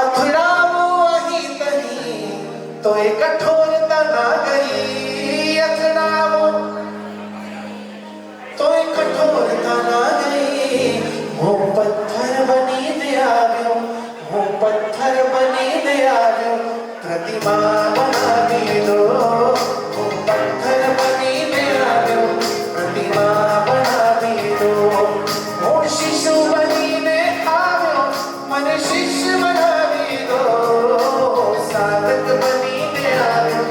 અથડાવો અહીં તહીં તો એ કઠોરતા ના ગઈ, અથડાવો તો એ કઠોરતા ના ગઈ. હું પથ્થર બનીને આવ્યો, હું પથ્થર બનીને આવ્યો, પ્રતિમા બનાવી દો. હું પથ્થર બનીને આવ્યો, પ્રતિમા બનાવી દો. હું શિશુ બનીને આવ્યો, મને શિષ્ય બનાવી દો. સાધક બનીને આવ્યો,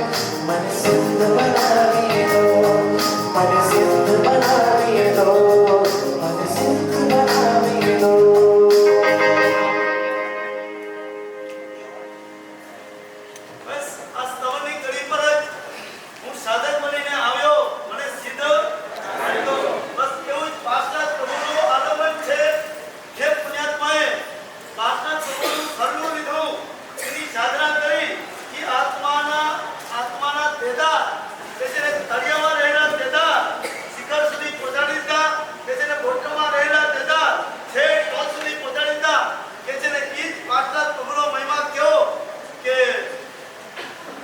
મને સિદ્ધ બનાવી દો. મને સિદ્ધ બનાવી દો, મને સિદ્ધ બનાવી દો. બસ આ સ્તવની કડી પર જ હું સાધક બનીને આવ્યો, મને સિદ્ધ બનાવી દો. બસ એવું જ પાસના પ્રભુનું આગમન છે. જે પુણ્યાત્માએ પાસના પ્રભુનું ઘરનું લીધું, એની સાધના કરી કે આત્માના તેદાર કે જેને તળિયામાં રહેલા તેદાર શિખર સુધી પહોંચાડી દીધા, કે જેને બોટમાં રહેલા તેદાર છે ટોચ સુધી પહોંચાડી દીધા, કે જેને ઈ જ પાસના પ્રભુનો મહિમા કયો કે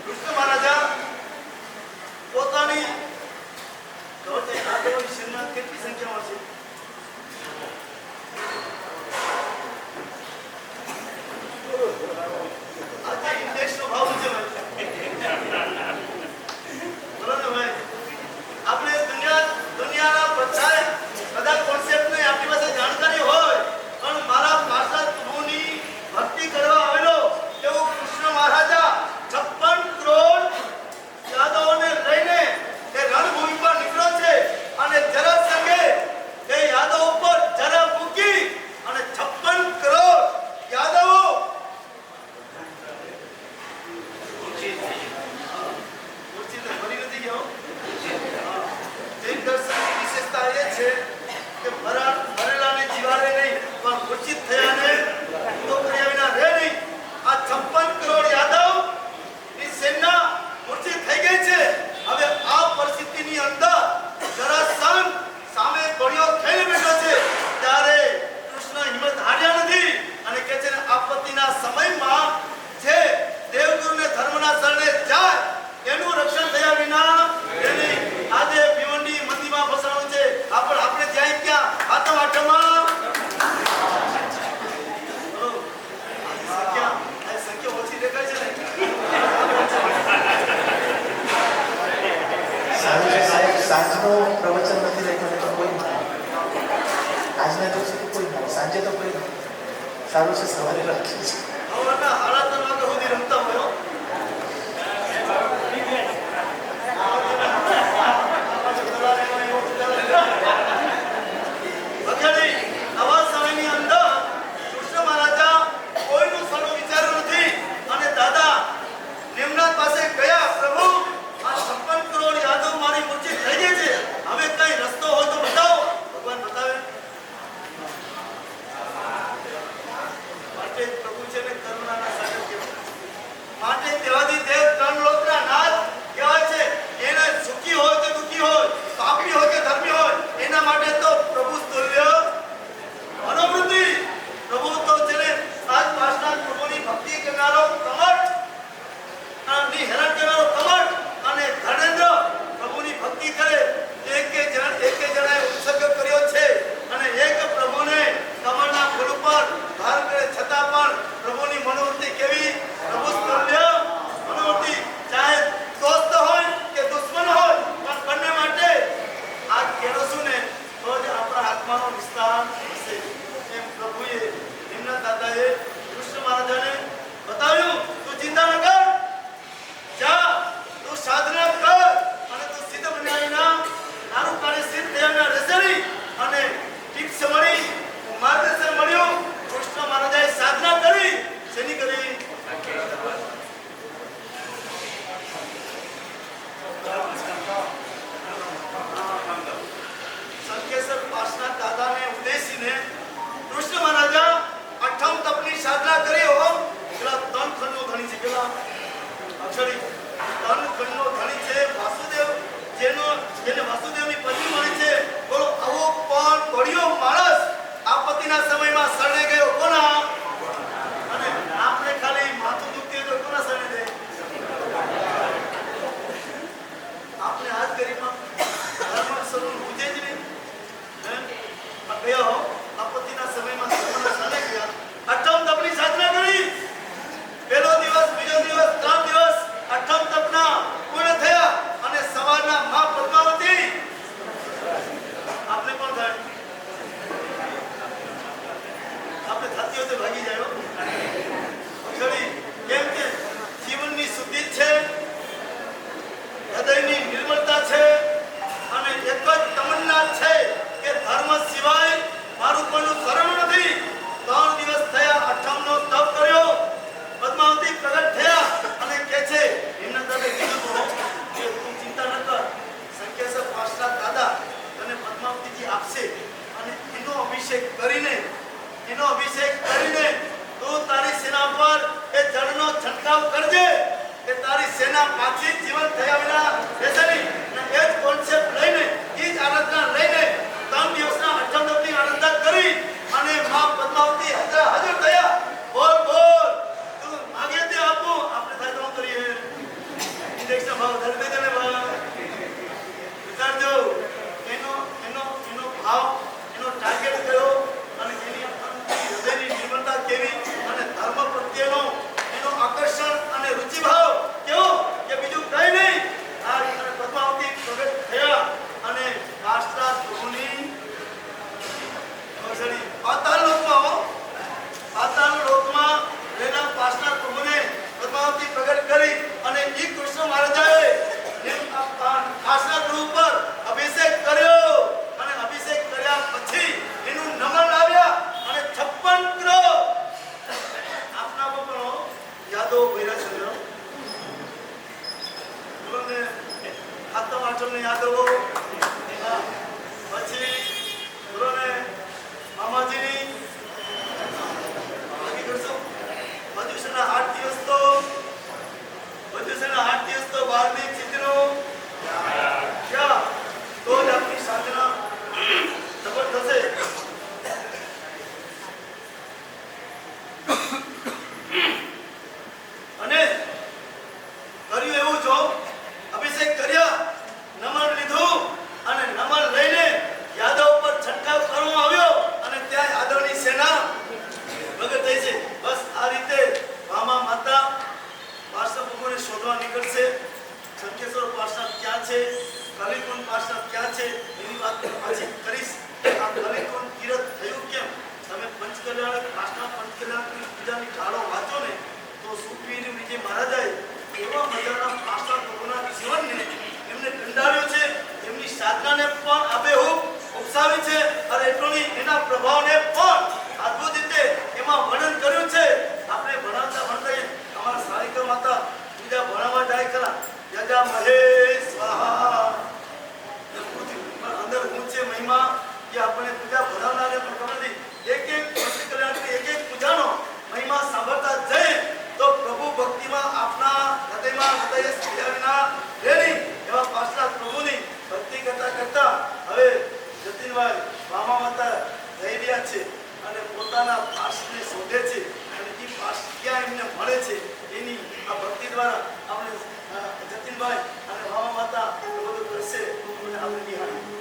કૃષ્ણ મહારાજા પોતાની આગળની શિરમાં કેટલી સંખ્યામાં છે? આજે ઇન્ડેક્સનો ભાવ ઊંચો હોય. બરોબર ને ભાઈ? આપણે દુનિયાના બધા કોન્સેપ્ટની આપણી પાસે જાણકારી હોય, પણ મારા પાસા પ્રભુની ભક્તિ કરવા આવેલો એવો કૃષ્ણ મહારાજા 56 કરોડ યાદવોને લઈને તે રણભૂમિ પર નીકળ્યો છે. અને જરાસંઘે એ યાદવ ઉપર જરા મૂકી અને 56 કરોડ યાદવો મૂર્તિ તો ભરી નથી ગયો. જૈન દર્શનની વિશેષતા એ છે કે ભરેલાને જીવાડે નહીં, પણ મૂર્છિત થયાને ઊંધો કર્યા વિના રહે નહીં. આ 56 કરોડ યાદવ ની સેના મૂર્છિત થઈ ગઈ છે. હવે આ પરિસ્થિતિની અંદર જરાસંઘ સામે ગોળીઓ થઈને બેઠો છે, ત્યારે કૃષ્ણ હિંમત હાર્યા નથી અને કહે છે આપત્તિના સમયમાં જે દેવગુરુને ધર્મના શરણે જાય એનું રક્ષણ થયા વિના એની આજે ભીવંડી મંદિરમાં ફસાણું છે. આપણે જાય ક્યાં? આતમ આઠમમાં સંખ્યા ઓછી દેખાય છે ને? સાંજનો પ્રવચન નથી રાખ્યો તો કોઈ નહીં. આજના દિવસે તો કોઈ નહીં, સાંજે તો કોઈ નહીં. સારું છે સવારે રાખ્યું છે. હવાના 3:30 વાગ્યા સુધી રમતા હોય. આવા સમયની અંદર કૃષ્ણ મહારાજા કોઈનું સણું વિચાર્યું નથી અને દાદા નિમનાથ પાસે ગયા, પ્રભુ આ 56 કરોડ યાદવ મારી મૂર્છિત થઈ ગઈ છે, હવે કઈ રસ્તો હોય તો બતાવો. ભગવાન બતાવે. માટે પ્રભુ છે ને કરુણાના સાગર કહેવાય. માટે દેવાદી દેવ ત્રણ લોકના નાથ કહેવાય છે. એને સુખી હોય કે દુખી હોય, પાપી હોય કે ધર્મી હોય, એના માટે તો પ્રભુ તુલ્ય મનોવૃત્તિ. પ્રભુ તો છે ને આજ પાસના પ્રભુની ભક્તિ કરનારો કમઠ ની હેરાન કરનારો કમઠ અને ધર્મેન્દ્ર પ્રભુની ભક્તિ કરે એક જણાએ ઉત્સર્ગ કર્યો છે અને એક પ્રભુને કમળના ફૂલ ઉપર ધાર કરે છતાં પણ પ્રભુની મનોવૃત્તિ કેવી? પ્રભુ તુલ્ય મનોવૃત્તિ. ચાહે દોસ્ત હોય કે દુશ્મન હોય, પણ બંને માટે આ કેળવશું ને તો જ આપણા આત્માનો વિસ્તાર થશે. એમ પ્રભુએ નિમનાથ દાદાએ કૃષ્ણ મહારાજાને બતાવ્યું, તું ચિંતા ન કર, જા તું સાધના કર અને તું સિદ્ધ બનાવીના તારું કાર્ય સિદ્ધ થયાના રસણી અને ટિપ્સ મળી, માર્ગદર્શન મળ્યું. કૃષ્ણ મહારાજાએ સાધના કરી. શેની કરી? સંકેશ્વર પાસના દાદાને ઉદ્દેશીને કૃષ્ણ મહારાજા અઠમ તપની સાધના કરી હો. પેલા 3 ખંડનો ધણી છે. પેલા આપત્તિના સમયમાં ધર્મના સ્થાને ગયા. અઠમ તપની સાધના કરી. પહેલો દિવસ, બીજો દિવસ, 3 દિવસ અઠમ તપના પૂર્ણ થયા અને સવારના માં પદ્માવતી આપને પણ થાય. આપણે થતી હોય તો ભાગી જાય હો. ખરી કેમ કે જીવનની શુદ્ધિ છે, હૃદયની નિર્મળતા છે અને એક જ તમન્ના છે કે ધર્મ સિવાય મારું કોઈનું શરણ નથી. 3 દિવસ થયા અઠમનો તપ કર્યો. પદ્માવતી પ્રગટ થયા અને કહે છે એમના દાદા કીધું કે તું ચિંતા ન કર, સંકેશ્વર પાછલા દાદા તને પદ્માવતીજી આપશે અને એનો અભિષેક કરીને તું તારી સેના પર એ જળનો છંટકાવ કરજે કે તારી સેના પાછી જીવન થયા વિના રહેશે નહીં. અને એ જ કોન્સેપ્ટ લઈને, એ જ આરાધના લઈને 3 દિવસના અઠમ તપની આરાધના કરી અને માં પદ્માવતી હાજર થયા. બોલ બોલ તું માગે તે આપું, આપણે થાય તો કરીએ. ઇન્ડેક્સના ભાવ ધરી દેજે ને ભાવ વિચારજો. એનો ભાવ, એનો ટાર્ગેટ કયો અને એની હૃદયની નિર્મળતા કેવી અને ધર્મ પ્રત્યેનો એનો આકર્ષણ અને રુચિભાવ કેવો કે બીજું કઈ નહીં. આ પદ્માવતી પ્રગટ થયા અને પાછલા પ્રભુની પાતાળ લોકમાં રહેલા પાછલા પ્રભુને પદ્માવતી પ્રગટ કરી અને ઈ કૃષ્ણ મહારાજાએ પાછલા પ્રભુ પર અભિષેક કર્યો અને અભિષેક કર્યા પછી એનું નમન આવ્યા અને 56 ગ્રહ આપના બપનો યાદો ભર્યા છે. બોલોને આત્મ આચરણની યાદો પછી બોલોને મામાજીની બાકી કરશો. મધુસના 8 દિવસ તો 12ની ચિત્રો ક્યાં તો જ આપની સાધના સફળ થશે. અને કર્યું એવું જો અભિષેક કર્યા, નમન લીધું અને નમન લઈને યાદવ પર છંટકાવ કરવામાં આવ્યો અને ત્યાં યાદવની સેના પ્રગટ થઈ છે. બસ આ રીતે મામા માતા પાર્ષદ પ્રભુને શોધવા નીકળશે. શંકેશ્વર પાર્ષદ ક્યાં છે, કલિકુંડ પાર્ષદ ક્યાં છે એની વાત પાછી કરીશ. આ કલિકુંડ તીર્થ થયું કેમ? તમે પંચકલ્યાણ પાછના પંચકલ્યાણની પૂજાની ઢાળો વાંચો ને તો સુખવીર વિજય મહારાજાએ એવા મજાના પાછલા પ્રભુના જીવનને એમને કંડાળ્યો છે, એમની સાધનાને પણ આબેહૂબ ઉપસાવી છે અને એટલું નહીં એના પ્રભાવને પણ અદ્ભુત રીતે એમાં વર્ણન કર્યું છે. આપણે ભણાવતા અમારા સારિકર માતા બીજા ભણાવવા જાય ખરા યજા મહે સ્વાહા અંદર ઊંચે મહિમા કે આપણે પૂજા ભણાવનારને પણ ખબર નથી. એક પંચકલ્યાણની એક પૂજાનો મહિમા સાંભળતા જઈએ તો પ્રભુ ભક્તિમાં આપના હૃદય સ્થિર્યા વિના રહેલી એવા પાછલા પ્રભુની ભક્તિ કરતા હવે જતીનભાઈ મામા માતા રહી રહ્યા છે અને પોતાના પાસને શોધે છે અને એ પાસ ક્યાં એમને મળે છે એની આ ભક્તિ દ્વારા આપણે જતીનભાઈ અને મામા માતા બધું કરશે અને આપણે નિહાળીએ.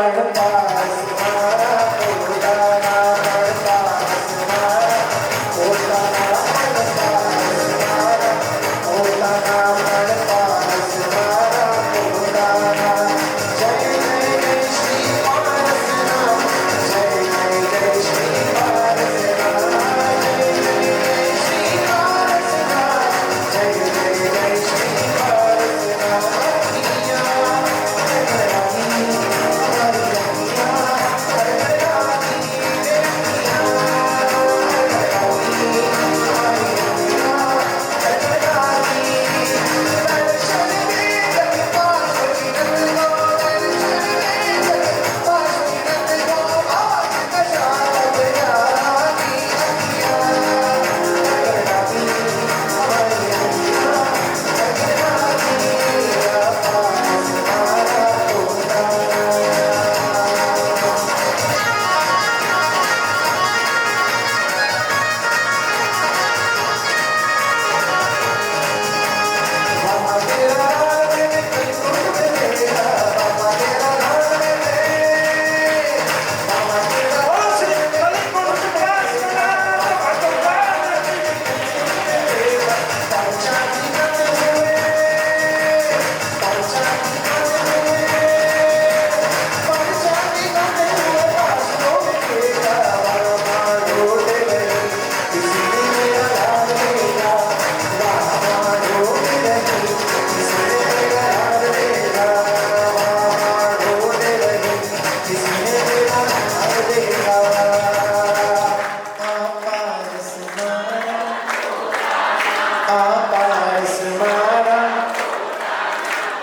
પણ પાસ મારા પોતાના પણ પાસ મારા પોતાના પણ પાસ મારા પોતાના પણ પાસ મારા પોતાના જય જય જય શ્રી પારસનાથ જય જય જય શ્રી પારસનાથ જય જય જય શ્રી પારસનાથ જય જય જય શ્રી પારસનાથ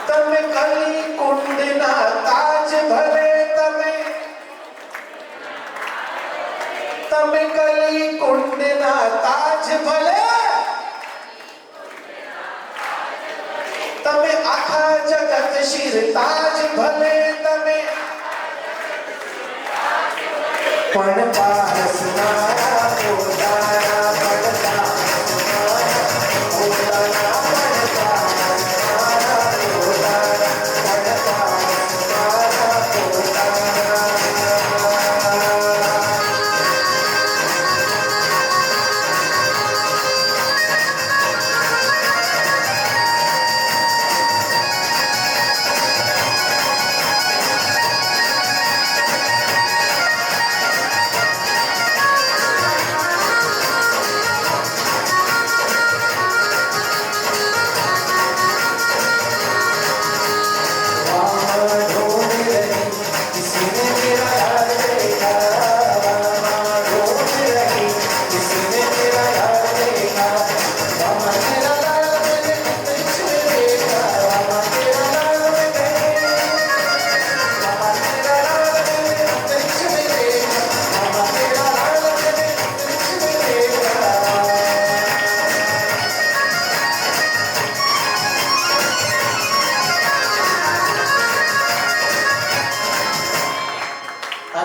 તમે કલી કુંડના તાજ ભલે તમે કલી કુંડના તાજ ભલે તમે આખા જગત શિર તાજ ભલે તમે પણ પારસ મારા પોતાના પડતા પોતાના પડતા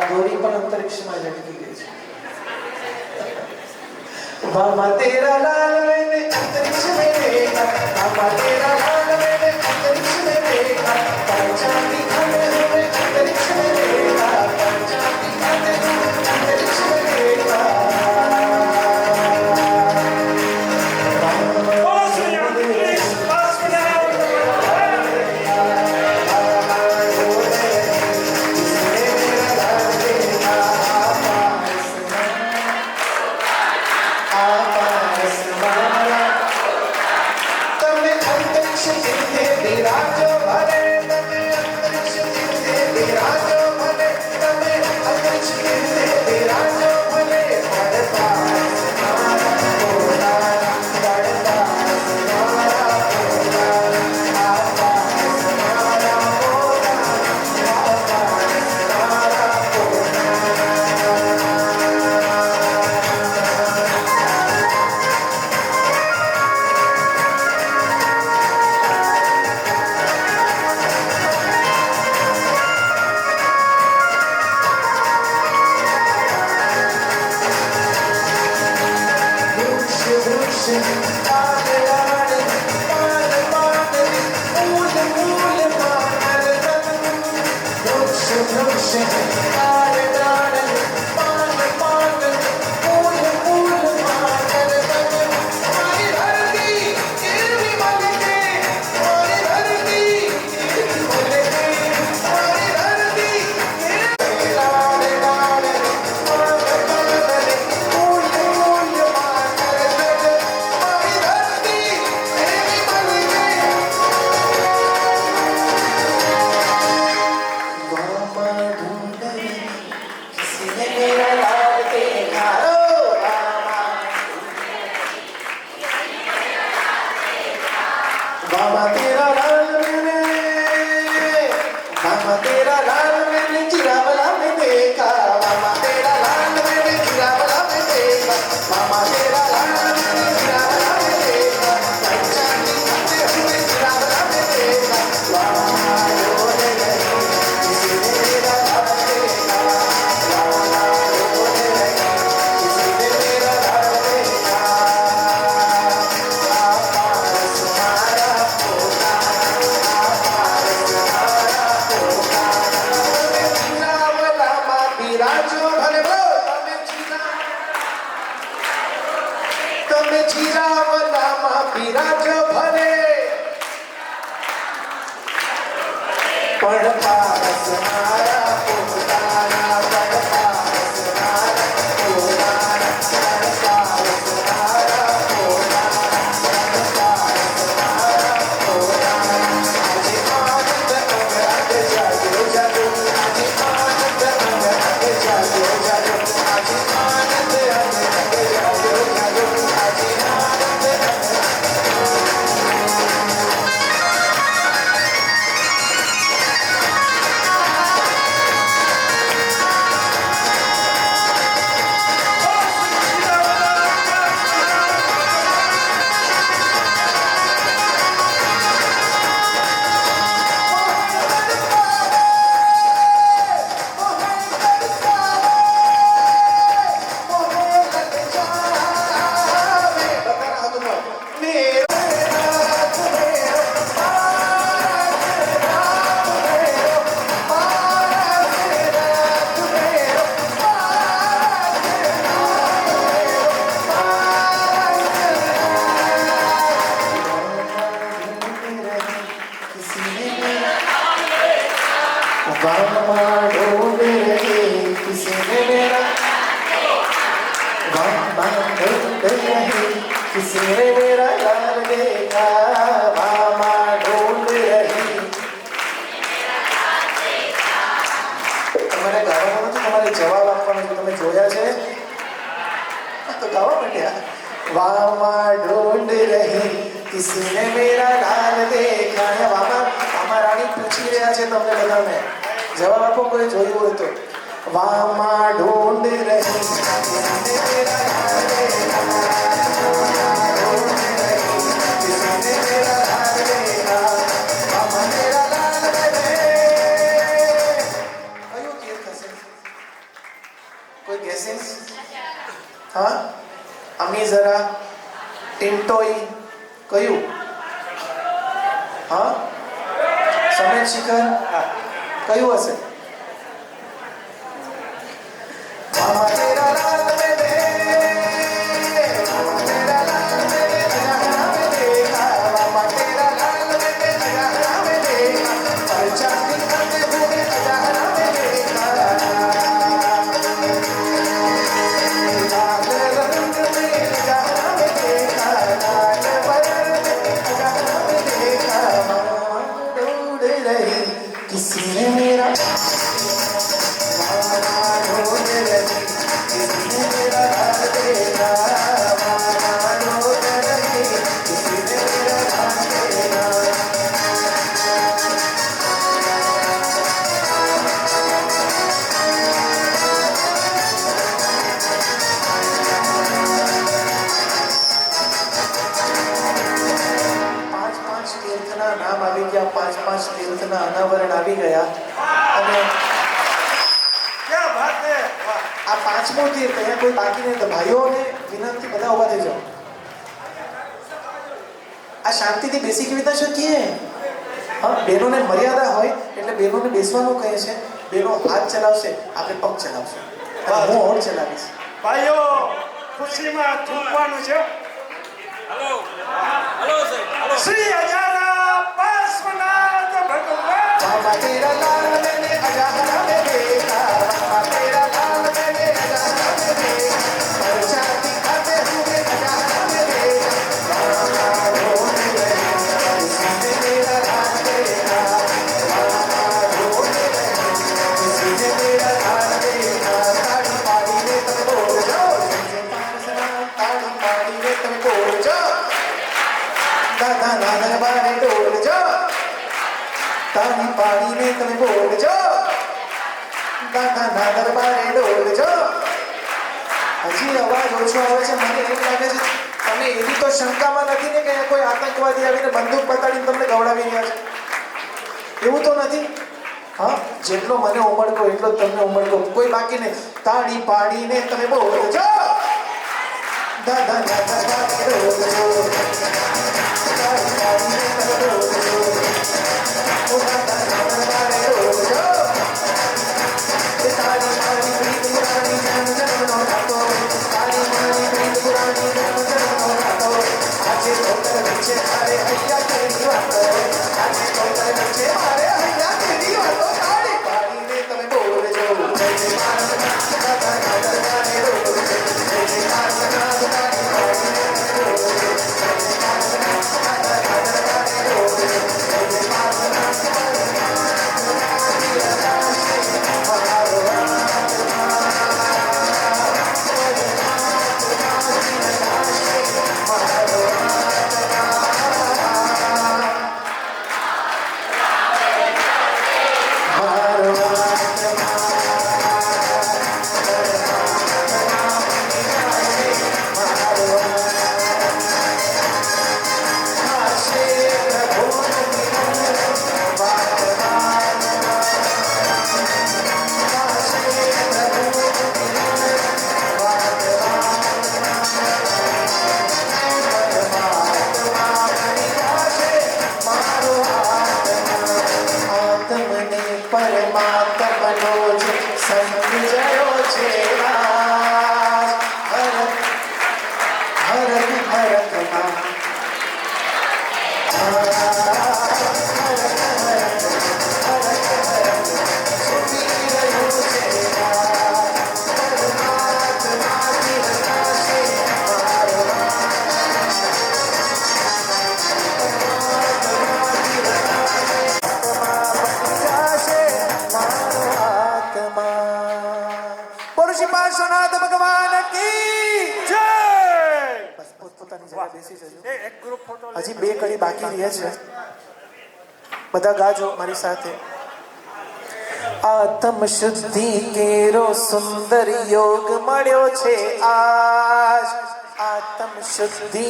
ગૌરી પણ અંતરિક્ષમાં લટકી ગઈ છે મામા તેરા લાલ मैंने अंतरिक्ष में देखा मामा तेरा लाल मैंने अंतरिक्ष में देखा पंचांगी खाते हुए अंतरिक्ष में देखा पंचांगी खाते हुए अंतरिक्ष में देखा તમે અંતરિક્ષ भविष्य है प्राण प्राण पान पान फूल फूल मातर बन हमारी धरती गिरवी मलके हमारी धरती गिरवी मलके हमारी धरती लाल लाल पान पान फूल फूल मातर बन हमारी धरती गिरवी मलके वामा ढूंढ किसी ने मेरा लाल देखा ओ वामा तेरा लाल मैंने वामा तेरा लाल मैंने चिरावला में देखा वामा तेरा लाल मैंने चिरावला में देखा वामा तेरा लाल मैंने चिरावला में देखा पंचांगी खाते हुए चिरावला में देखा वामा रोने लगी किसी ने मेरा लाल देखा वामा रोने लगी किसी ने मेरा लाल देखा आपास मारा पोता आपास मारा पोता તમે ચિરાવલામાં બિરાજો ભલે બોલ તમે ચિરાવલામાં બિરાજો ભલે પણ પારસ મારા પોતાના પણ પારસ મારા પોતાના પણ પારસ મારા પોતાના પણ પારસ મારા પોતાના આજે આનંદ અંગરાગ જાગ્યો જાગ્યો આજે આનંદ અંગરાગ જાગ્યો જાગ્યો આજે આનંદ અંગરાગ જાગ્યો જાગ્યો આજે આનંદ અંગરાગ वामा ढूंढ रही किसी ने मेरा वामा ढूंढ रही किसी ने मेरा लाल देखा वामा ढूंढ रही તમારે ગાવાનું નથી તમારે જવાબ આપવાનો છે તમે જોયા છે તો ગાવા માંડ્યા વામા ઢૂંઢ રહી કિસી ને મેરા લાલ દેખા વામા વામા રાણી પૂછી રહ્યા છે તમને બધાને જવાબ આપો કોઈ જોયું હોય તો વામા ઢૂંઢ રહી કિસી ને મેરા લાલ દેખા વામા ઢૂંઢ રહી કિસી ને મેરા લાલ દેખા વામા મેરા લાલ મેરે કયું તીર્થ હશે કોઈ ગેસિંગ હા અમી જરા ટિન્ટોઈ કયું હા સમેત શિખર કયું હશે મામા તેરા લાલ મેરે મામા તેરા લાલ મેરે જહાં મેં દેખા મામા તેરા લાલ મેરે જહાં મેં દેખા પરચાંદી ખાતે હુએ જહાં મેં દેખા लाल रंग में जहां में देखा लाल वर्ण में जहां में देखा मामा ढूंढ रही किसी ने मेरा मामा ढूंढ रही किसी ने मेरा लाल देखा मामा ढूंढ रही किसी ने मेरा लाल देखा પાંચ તીર્થના નામ આવી ગયા પાંચ તીર્થના અનાવરણ આવી ગયા અને क्या बात है वाह આ પાંચમો તીર્થ અહીંયા કોઈ બાકી નહીં તો ભાઈઓને વિનંતી બધા ઉભા થઈ જાઓ આ શાંતિથી બેસી કેવી રીતે શકીએ હા, બહેનોને મર્યાદા હોય એટલે બહેનોને બેસવાનું કહે છે. બહેનો હાથ ચલાવશે, આપણે પગ ચલાવશું અને હું હોડ ચલાવીશ. ભાઈઓ ખુશીમાં થૂંકવાનું છે. શ્રી અજાના પાર્શ્વનાથ ભગવાન બાબા તેરા લાલ મેને અજાહરા में देखा, बाबा तेरा लाल मैंने अजाहरा में देखा, परचा दिखाते हुए अजाहरा में देखा, बाबा रोने लगे किसी ने मेरा लाल देखा, बाबा रोने लगे किसी ने मेरा लाल देखा. ताड़ी पाड़ीने તમે બોલજો, જય પાર્સના. તાળી પાડીને તમે બોલજો, દાદા ના દરબારે ડોલજો. તાળી પાડીને તમે બોલજો, દાદાના દરબારે ડોલજો. હજી અવાજ ઓછો આવે છે. મને એમ લાગે છે તમે એવી તો શંકામાં નથી ને કે કોઈ આતંકવાદી આવીને બંદૂક બતાડીને તમને ગવડાવી રહ્યા છે? એવું તો નથી. હા, જેટલો મને ઉમળકો એટલો જ તમને ઉમળકો, કોઈ બાકી નહીં. તાળી પાડીને તમે બોલજો, દાદાના દરબારે ડોલજો. તાળી પાડીને તમે બોલજો, દાદાના દરબારે ડોલજો. તાળી મારી પ્રીત પુરાણી જન્મ જન્મનો નાતો, તાળી મારી પ્રીત પુરાણી જન્મ જન્મનો નાતો. આજે ડોક્ટર વચ્ચે મારે હૈયા કેવી વાતો, આજે ડોક્ટર વચ્ચે મારે હૈયા કેવી વાતો. તાળી પાડીને તમે બોલજો, જય જય પાર્શ્વનાથ દાદાના દરબારે ડોલજો, જય જય પાર્શ્વનાથ. તાળી પાડીને તમે બોલજો, જય જય પાર્શ્વનાથ દાદાના દરબારે ડોલજો, જય જય પાર્શ્વનાથ. પરમાત્મનો જ સમજયો છે રાજ. હરક હરક હરકમાં સુખી રહ્યું છે રાજ. પરમાત્માની રચના છે મારો પાર્શ્વનાથ ભગવાન કી જય. બસ પોતપોતાની જગ્યાએ બેસી જજો. એક ગ્રુપ ફોટો હજી 2 કડી બાકી રહે છે. બધા ગાજો મારી સાથે. આત્મ શુદ્ધિ કેરો સુંદર યોગ મળ્યો છે આજ. આત્મ શુદ્ધિ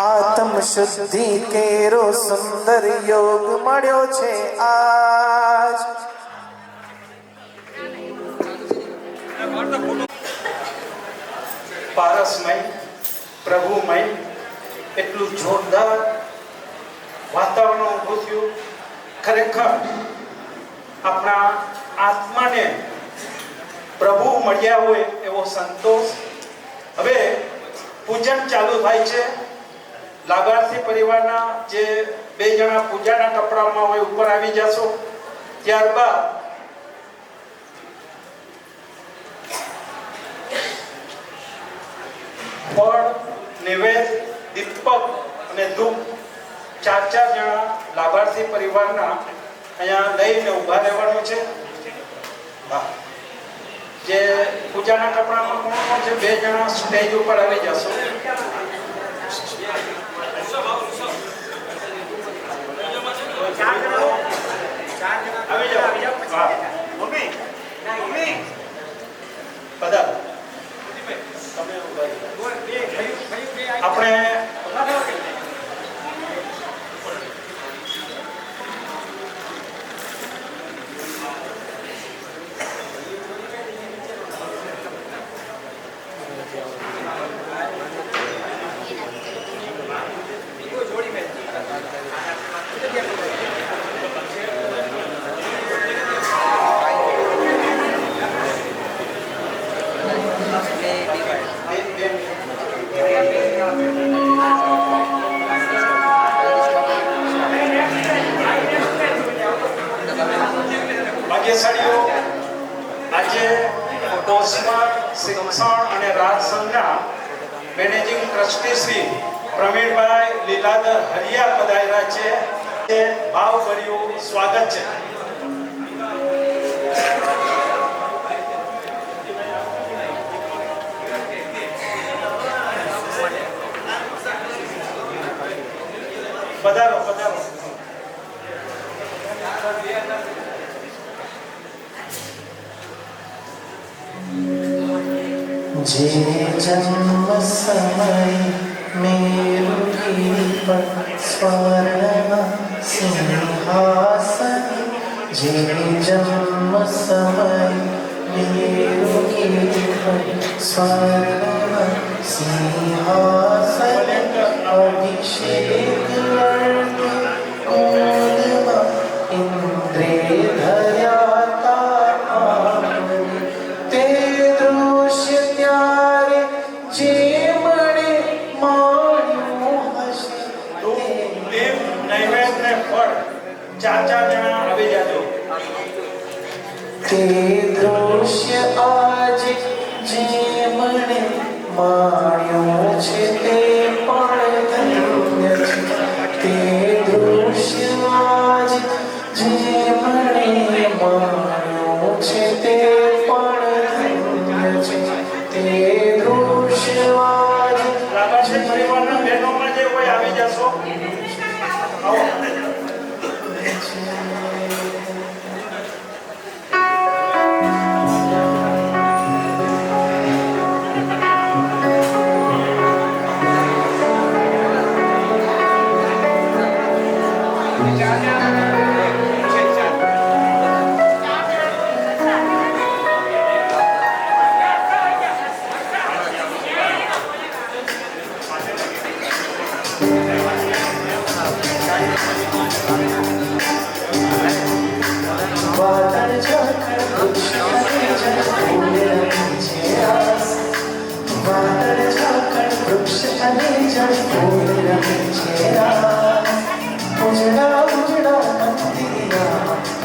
આત્મ શુદ્ધિ કેરો સુંદર યોગ મળ્યો છે આજ. પારસમય પ્રભુમય એટલું જોરદાર વાતાવરણ ઊભું થયું. ખરેખર આપણા આત્માને પ્રભુ મળ્યા હોય એવો સંતોષ. હવે પૂજન ચાલુ થાય છે. લાભાર્થી પરિવારના જે 2 જણા પૂજાના કપડામાં હોય ઉપર આવી જશો. ત્યારબાદ ફળ, નૈવેદ્ય, દીપક અને ધૂપ 4 જણા લાભાર્થી પરિવારના અહીંયા લઈને ઊભા રહેવાનું છે. જે પૂજાના કપડામાં કોણ છે 2 જણા સ્ટેજ ઉપર આવી જશો. આવી જાઓ. મમ્મી મમ્મી પધારો. આપણે કોસ્મર શિક્ષણ અને રાજ સંઘના મેનેજિંગ ટ્રસ્ટી શ્રી પ્રવીણભાઈ લીલાધર હરિયા પધાર્યા છે. તે ભાવભર્યું સ્વાગત છે. પધારો પધારો. जे जन्म समय मेरु गिरि पर स्वर्ण सिंहासन जे जन्म समय मेरु गिरि पर स्वर्ण सिंहासन अभिषेक लड़के कोलमा इंद्रे धर्याता ते दृश्य त्यारे जे मणे माण्यो हसे દીપ નૈવેદ્ય ને ફળ 4 જણા આવી જાજો. ते दृश्य आज जे मणे माण्यो छे ते पण धन्य छे ते दृश्य आज जे मणे माण्यो छे ते पण धन्य छे ते दृश्य आज લાભાર્થી પરિવારના બહેનોમાં જે કોઈ આવી જશો. આવો. वादळ झाकळ वृक्ष आणि जल फूल रंगीचे रास वादळ झाकळ वृक्ष आणि जल फूल रंगीचे रास उजड़ा उजड़ा मंदिरा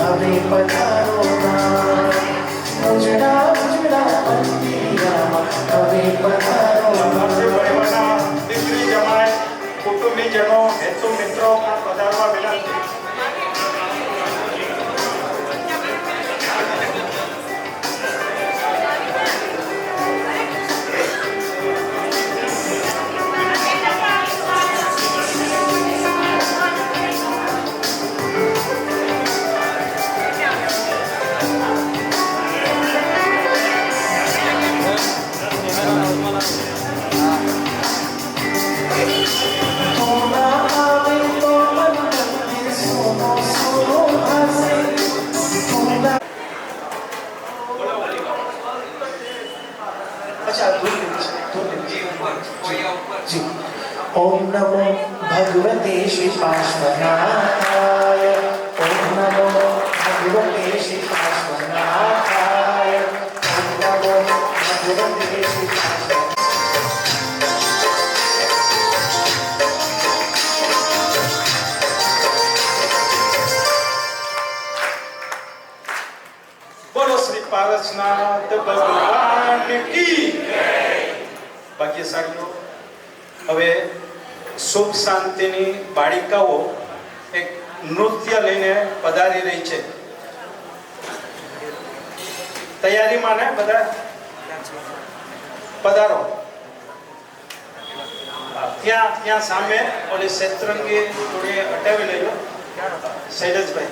अवे पधारो ना उजड़ा उजड़ा मंदिरा अवे पधारो લાભાર્થી પરિવારના દીકરી જમાઈ કુટુંબીજનો હેતુ મિત્રો પણ પધારવા વિનંતી. तोना आवे तो मन में सोनो सोनो हसे तोना अच्छा जी ओम नमो भगवते श्री पार्श्वनाथाय ओम नमो भगवते श्री पार्श्वनाथाय ओम नमो भगवते श्री पार्श्वनाथाय બોલો શ્રી પારસનાથ ભગવાન કી ભાગ્યશાળીઓ. હવે સુખ શાંતિની બાળિકાઓ એક નૃત્ય લઈને પધારી રહી છે. તૈયારીમાં ને બધા પધારો. ત્યાં ત્યાં સામે ઓલી શેત્રંગી થોડી હટાવી લેજો. શૈલેષભાઈ